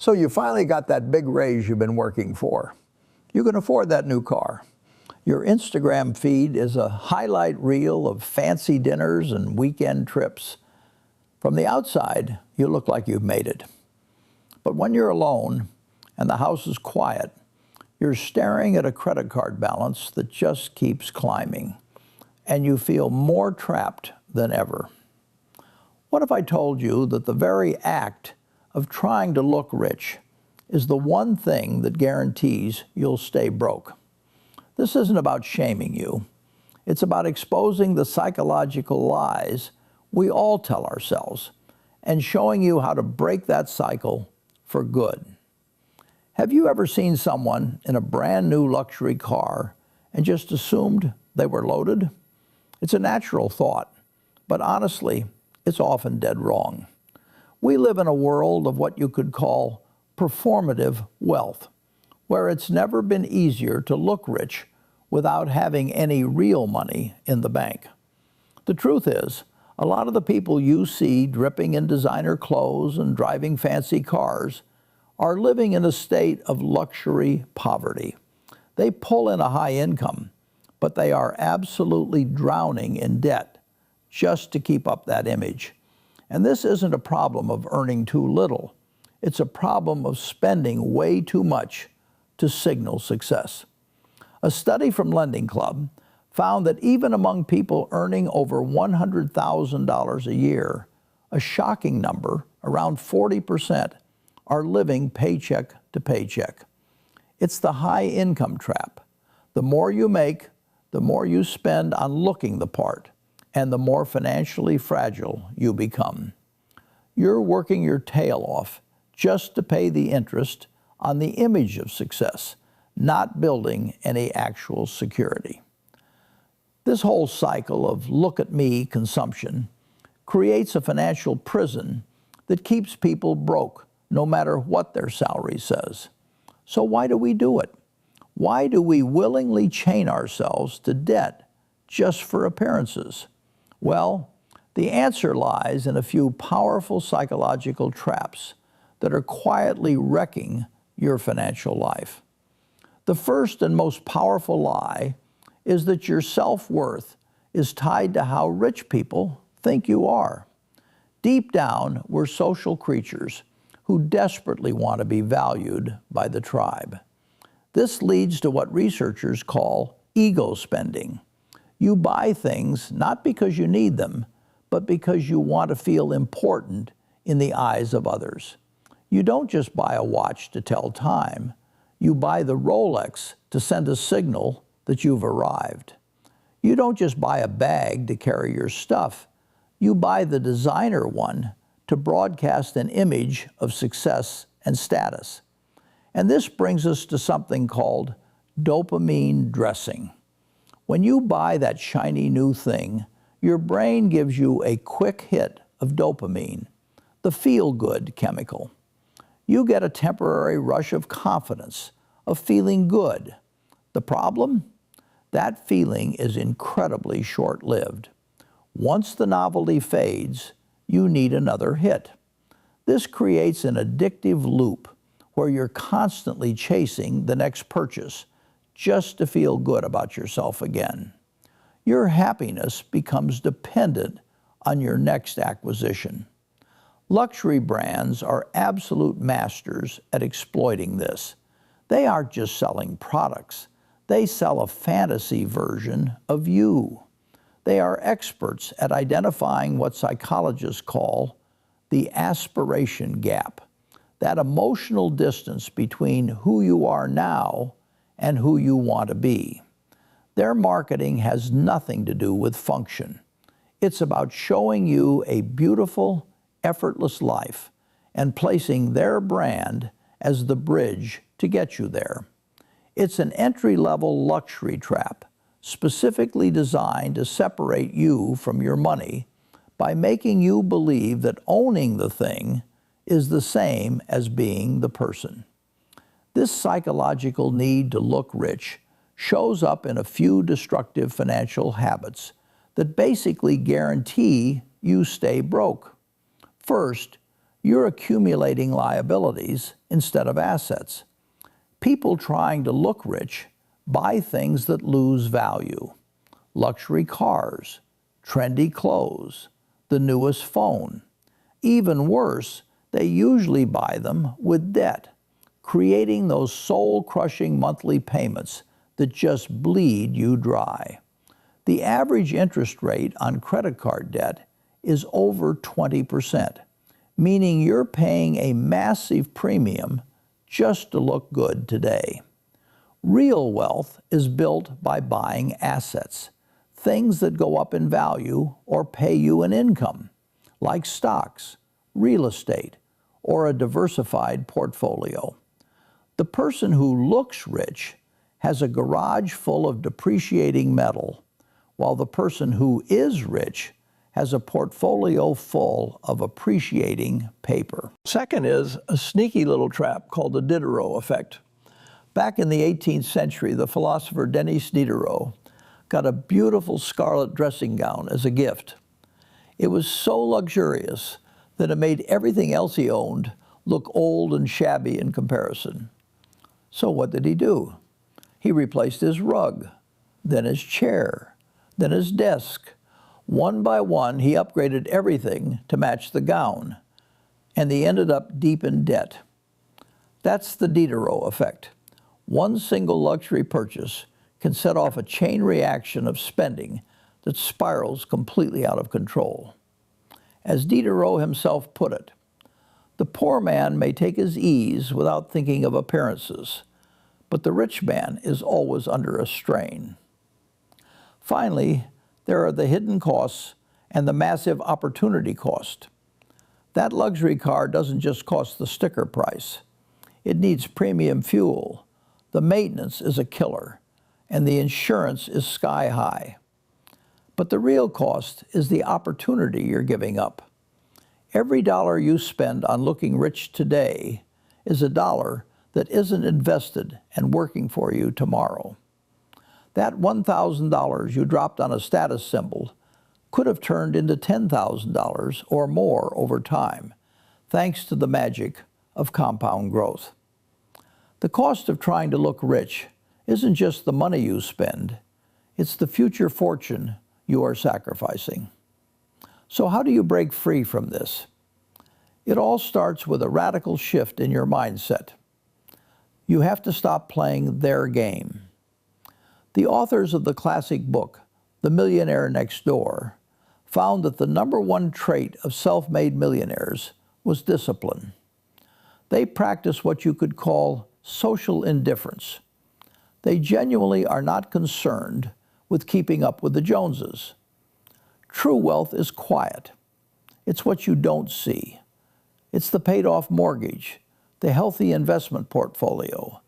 So you finally got that big raise you've been working for. You can afford that new car. Your Instagram feed is a highlight reel of fancy dinners and weekend trips. From the outside, you look like you've made it. But when you're alone and the house is quiet, you're staring at a credit card balance that just keeps climbing, and you feel more trapped than ever. What if I told you that the very act of trying to look rich is the one thing that guarantees you'll stay broke? This isn't about shaming you. It's about exposing the psychological lies we all tell ourselves and showing you how to break that cycle for good. Have you ever seen someone in a brand new luxury car and just assumed they were loaded? It's a natural thought, but honestly, it's often dead wrong. We live in a world of what you could call performative wealth, where it's never been easier to look rich without having any real money in the bank. The truth is, a lot of the people you see dripping in designer clothes and driving fancy cars are living in a state of luxury poverty. They pull in a high income, but they are absolutely drowning in debt just to keep up that image. And this isn't a problem of earning too little. It's a problem of spending way too much to signal success. A study from Lending Club found that even among people earning over $100,000 a year, a shocking number, around 40%, are living paycheck to paycheck. It's the high income trap. The more you make, the more you spend on looking the part, and the more financially fragile you become. You're working your tail off just to pay the interest on the image of success, not building any actual security. This whole cycle of look-at-me consumption creates a financial prison that keeps people broke, no matter what their salary says. So why do we do it? Why do we willingly chain ourselves to debt just for appearances? Well, the answer lies in a few powerful psychological traps that are quietly wrecking your financial life. The first and most powerful lie is that your self-worth is tied to how rich people think you are. Deep down, we're social creatures who desperately want to be valued by the tribe. This leads to what researchers call ego spending. You buy things not because you need them, but because you want to feel important in the eyes of others. You don't just buy a watch to tell time. You buy the Rolex to send a signal that you've arrived. You don't just buy a bag to carry your stuff. You buy the designer one to broadcast an image of success and status. And this brings us to something called dopamine dressing. When you buy that shiny new thing, your brain gives you a quick hit of dopamine, the feel-good chemical. You get a temporary rush of confidence, of feeling good. The problem? That feeling is incredibly short-lived. Once the novelty fades, you need another hit. This creates an addictive loop where you're constantly chasing the next purchase just to feel good about yourself again. Your happiness becomes dependent on your next acquisition. Luxury brands are absolute masters at exploiting this. They aren't just selling products. They sell a fantasy version of you. They are experts at identifying what psychologists call the aspiration gap, that emotional distance between who you are now and who you want to be. Their marketing has nothing to do with function. It's about showing you a beautiful, effortless life and placing their brand as the bridge to get you there. It's an entry-level luxury trap, specifically designed to separate you from your money by making you believe that owning the thing is the same as being the person. This psychological need to look rich shows up in a few destructive financial habits that basically guarantee you stay broke. First, you're accumulating liabilities instead of assets. People trying to look rich buy things that lose value. Luxury cars, trendy clothes, the newest phone. Even worse, they usually buy them with debt, creating those soul-crushing monthly payments that just bleed you dry. The average interest rate on credit card debt is over 20%, meaning you're paying a massive premium just to look good today. Real wealth is built by buying assets, things that go up in value or pay you an income, like stocks, real estate, or a diversified portfolio. The person who looks rich has a garage full of depreciating metal, while the person who is rich has a portfolio full of appreciating paper. Second is a sneaky little trap called the Diderot Effect. Back in the 18th century, the philosopher Denis Diderot got a beautiful scarlet dressing gown as a gift. It was so luxurious that it made everything else he owned look old and shabby in comparison. So what did he do? He replaced his rug, then his chair, then his desk. One by one, he upgraded everything to match the gown, and he ended up deep in debt. That's the Diderot Effect. One single luxury purchase can set off a chain reaction of spending that spirals completely out of control. As Diderot himself put it, the poor man may take his ease without thinking of appearances, but the rich man is always under a strain. Finally, there are the hidden costs and the massive opportunity cost. That luxury car doesn't just cost the sticker price. It needs premium fuel. The maintenance is a killer, and the insurance is sky high. But the real cost is the opportunity you're giving up. Every dollar you spend on looking rich today is a dollar that isn't invested and working for you tomorrow. That $1,000 you dropped on a status symbol could have turned into $10,000 or more over time, thanks to the magic of compound growth. The cost of trying to look rich isn't just the money you spend, it's the future fortune you are sacrificing. So how do you break free from this? It all starts with a radical shift in your mindset. You have to stop playing their game. The authors of the classic book, The Millionaire Next Door, found that the #1 trait of self-made millionaires was discipline. They practice what you could call social indifference. They genuinely are not concerned with keeping up with the Joneses. True wealth is quiet. It's what you don't see. It's the paid-off mortgage, the healthy investment portfolio,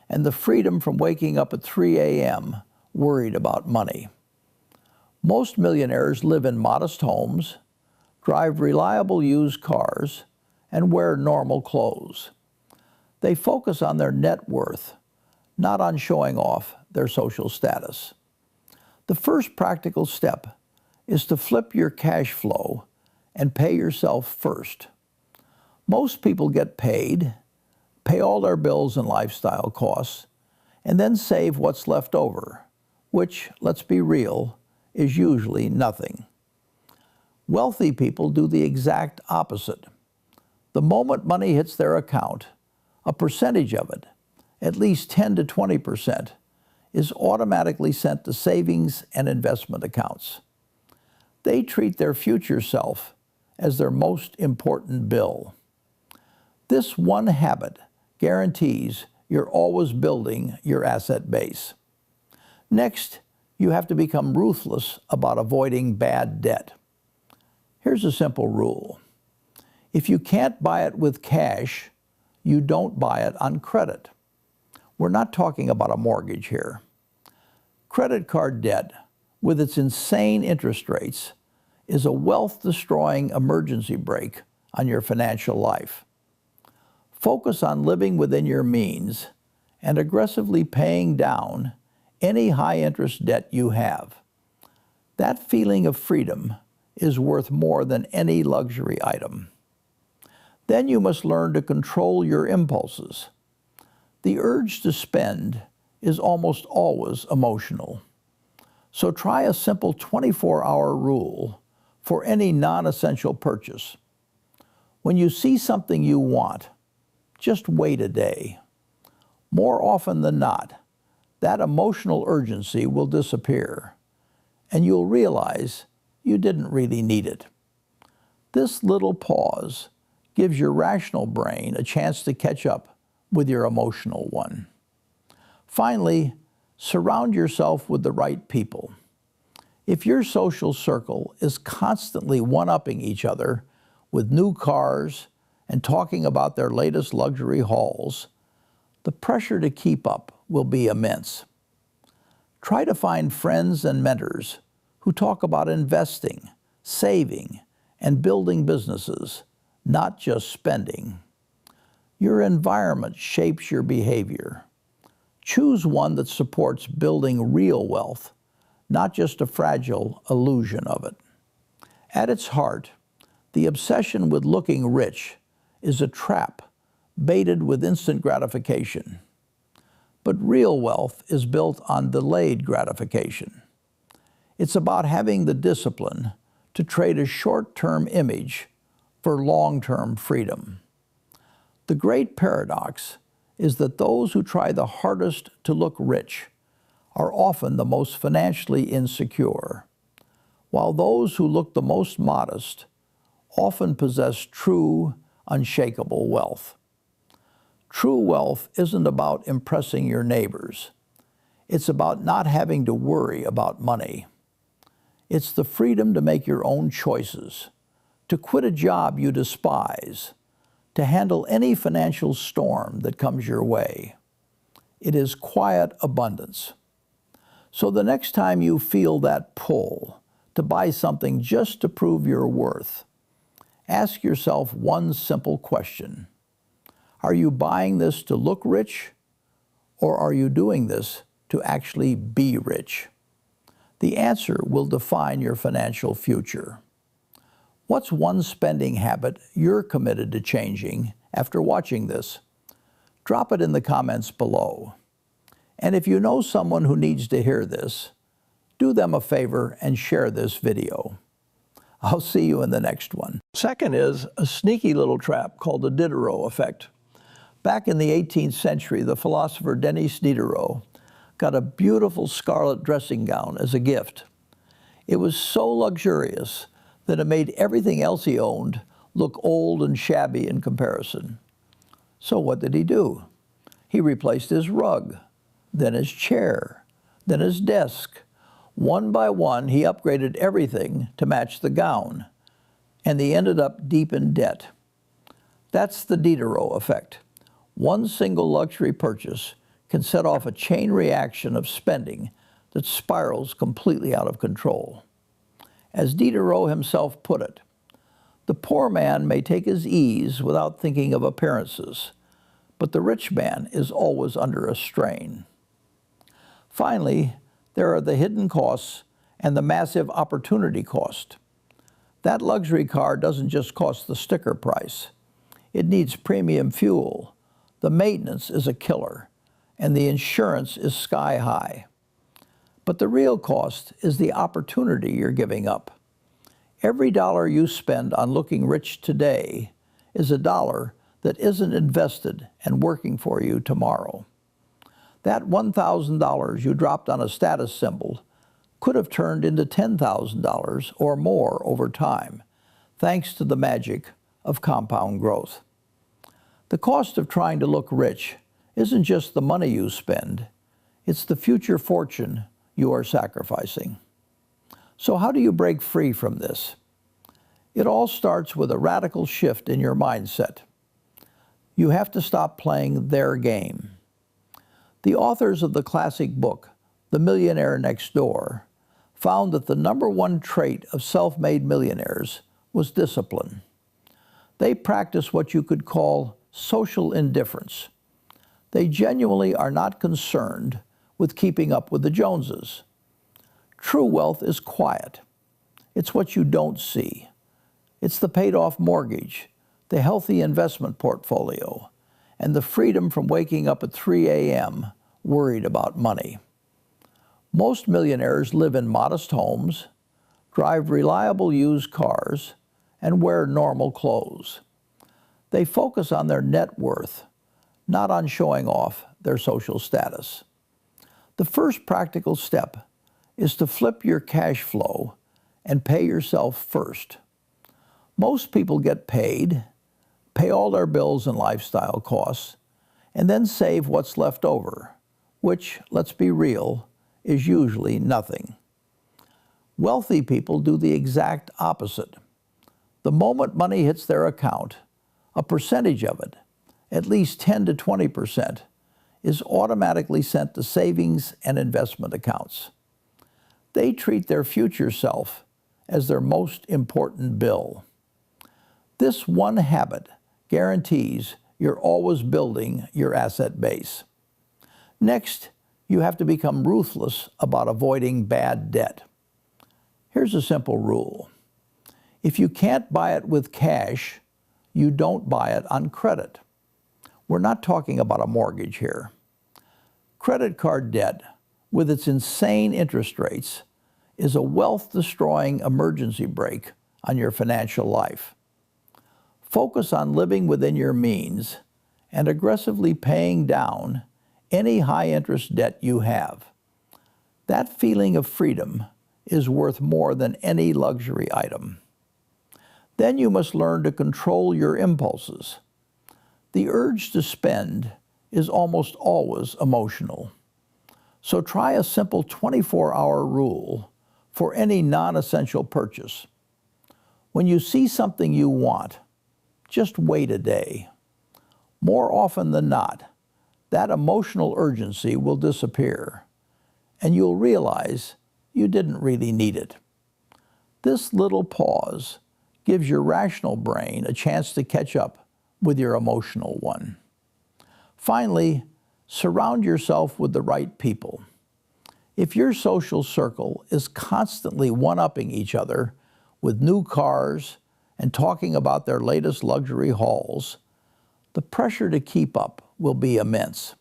and the freedom from waking up at 3 a.m. worried about money. Most millionaires live in modest homes, drive reliable used cars, and wear normal clothes. They focus on their net worth, not on showing off their social status. The first practical step is to flip your cash flow and pay yourself first. Most people get paid, pay all their bills and lifestyle costs, and then save what's left over, which, let's be real, is usually nothing. Wealthy people do the exact opposite. The moment money hits their account, a percentage of it, at least 10 to 20%, is automatically sent to savings and investment accounts. They treat their future self as their most important bill. This one habit guarantees you're always building your asset base. Next, you have to become ruthless about avoiding bad debt. Here's a simple rule. If you can't buy it with cash, you don't buy it on credit. We're not talking about a mortgage here. Credit card debt, with its insane interest rates, is a wealth-destroying emergency brake on your financial life. Focus on living within your means and aggressively paying down any high-interest debt you have. That feeling of freedom is worth more than any luxury item. Then you must learn to control your impulses. The urge to spend is almost always emotional. So try a simple 24-hour rule for any non-essential purchase. When you see something you want, just wait a day. More often than not, that emotional urgency will disappear, and you'll realize you didn't really need it. This little pause gives your rational brain a chance to catch up with your emotional one. Finally, surround yourself with the right people. If your social circle is constantly one-upping each other with new cars and talking about their latest luxury hauls, the pressure to keep up will be immense. Try to find friends and mentors who talk about investing, saving, and building businesses, not just spending. Your environment shapes your behavior. Choose one that supports building real wealth, not just a fragile illusion of it. At its heart, the obsession with looking rich is a trap baited with instant gratification. But real wealth is built on delayed gratification. It's about having the discipline to trade a short-term image for long-term freedom. The great paradox is that those who try the hardest to look rich are often the most financially insecure, while those who look the most modest often possess true, unshakable wealth. True wealth isn't about impressing your neighbors. It's about not having to worry about money. It's the freedom to make your own choices, to quit a job you despise, to handle any financial storm that comes your way. It is quiet abundance. So the next time you feel that pull to buy something just to prove your worth, ask yourself one simple question. Are you buying this to look rich, or are you doing this to actually be rich? The answer will define your financial future. What's one spending habit you're committed to changing after watching this? Drop it in the comments below. And if you know someone who needs to hear this, do them a favor and share this video. I'll see you in the next one. Second is a sneaky little trap called the Diderot Effect. Back in the 18th century, the philosopher Denis Diderot got a beautiful scarlet dressing gown as a gift. It was so luxurious that it made everything else he owned look old and shabby in comparison. So what did he do? He replaced his rug, then his chair, then his desk. One by one, he upgraded everything to match the gown, and he ended up deep in debt. That's the Diderot Effect. One single luxury purchase can set off a chain reaction of spending that spirals completely out of control. As Diderot himself put it, the poor man may take his ease without thinking of appearances, but the rich man is always under a strain. Finally, there are the hidden costs and the massive opportunity cost. That luxury car doesn't just cost the sticker price. It needs premium fuel. The maintenance is a killer, and the insurance is sky high. But the real cost is the opportunity you're giving up. Every dollar you spend on looking rich today is a dollar that isn't invested and working for you tomorrow. That $1,000 you dropped on a status symbol could have turned into $10,000 or more over time, thanks to the magic of compound growth. The cost of trying to look rich isn't just the money you spend, it's the future fortune you are sacrificing. So how do you break free from this? It all starts with a radical shift in your mindset. You have to stop playing their game. The authors of the classic book, The Millionaire Next Door, found that the #1 trait of self-made millionaires was discipline. They practice what you could call social indifference. They genuinely are not concerned with keeping up with the Joneses. True wealth is quiet. It's what you don't see. It's the paid-off mortgage, the healthy investment portfolio, and the freedom from waking up at 3 a.m. worried about money. Most millionaires live in modest homes, drive reliable used cars, and wear normal clothes. They focus on their net worth, not on showing off their social status. The first practical step is to flip your cash flow and pay yourself first. Most people get paid, pay all their bills and lifestyle costs, and then save what's left over, which, let's be real, is usually nothing. Wealthy people do the exact opposite. The moment money hits their account, a percentage of it, at least 10 to 20%, is automatically sent to savings and investment accounts. They treat their future self as their most important bill. This one habit guarantees you're always building your asset base. Next, you have to become ruthless about avoiding bad debt. Here's a simple rule. If you can't buy it with cash, you don't buy it on credit. We're not talking about a mortgage here. Credit card debt, with its insane interest rates, is a wealth-destroying emergency brake on your financial life. Focus on living within your means and aggressively paying down any high-interest debt you have. That feeling of freedom is worth more than any luxury item. Then you must learn to control your impulses. The urge to spend is almost always emotional. So try a simple 24-hour rule for any non-essential purchase. When you see something you want, just wait a day. More often than not, that emotional urgency will disappear, and you'll realize you didn't really need it. This little pause gives your rational brain a chance to catch up with your emotional one. Finally, surround yourself with the right people. If your social circle is constantly one-upping each other with new cars and talking about their latest luxury hauls, the pressure to keep up will be immense.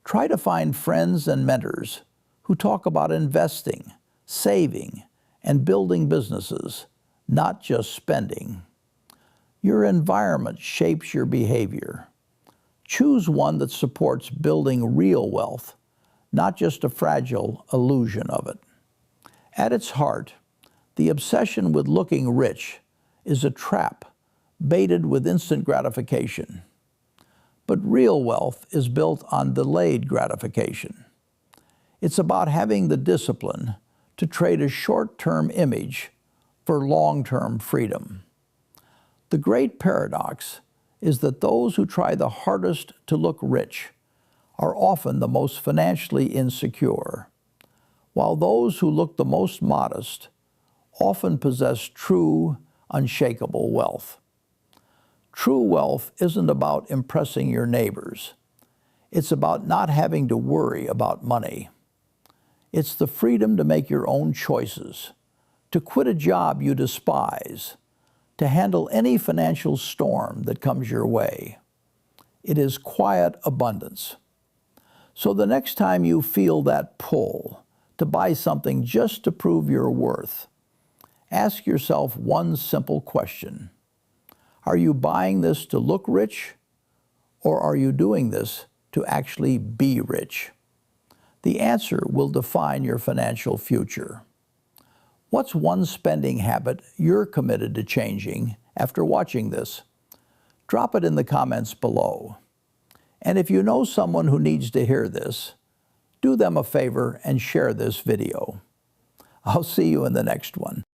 Try to find friends and mentors who talk about investing, saving, and building businesses, not just spending. Your environment shapes your behavior. Choose one that supports building real wealth, not just a fragile illusion of it. At its heart, the obsession with looking rich is a trap baited with instant gratification. But real wealth is built on delayed gratification. It's about having the discipline to trade a short-term image for long-term freedom. The great paradox is that those who try the hardest to look rich are often the most financially insecure, while those who look the most modest often possess true, unshakable wealth. True wealth isn't about impressing your neighbors. It's about not having to worry about money. It's the freedom to make your own choices, to quit a job you despise, to handle any financial storm that comes your way. It is quiet abundance. So the next time you feel that pull to buy something just to prove your worth, ask yourself one simple question. Are you buying this to look rich, or are you doing this to actually be rich? The answer will define your financial future. What's one spending habit you're committed to changing after watching this? Drop it in the comments below. And if you know someone who needs to hear this, do them a favor and share this video. I'll see you in the next one.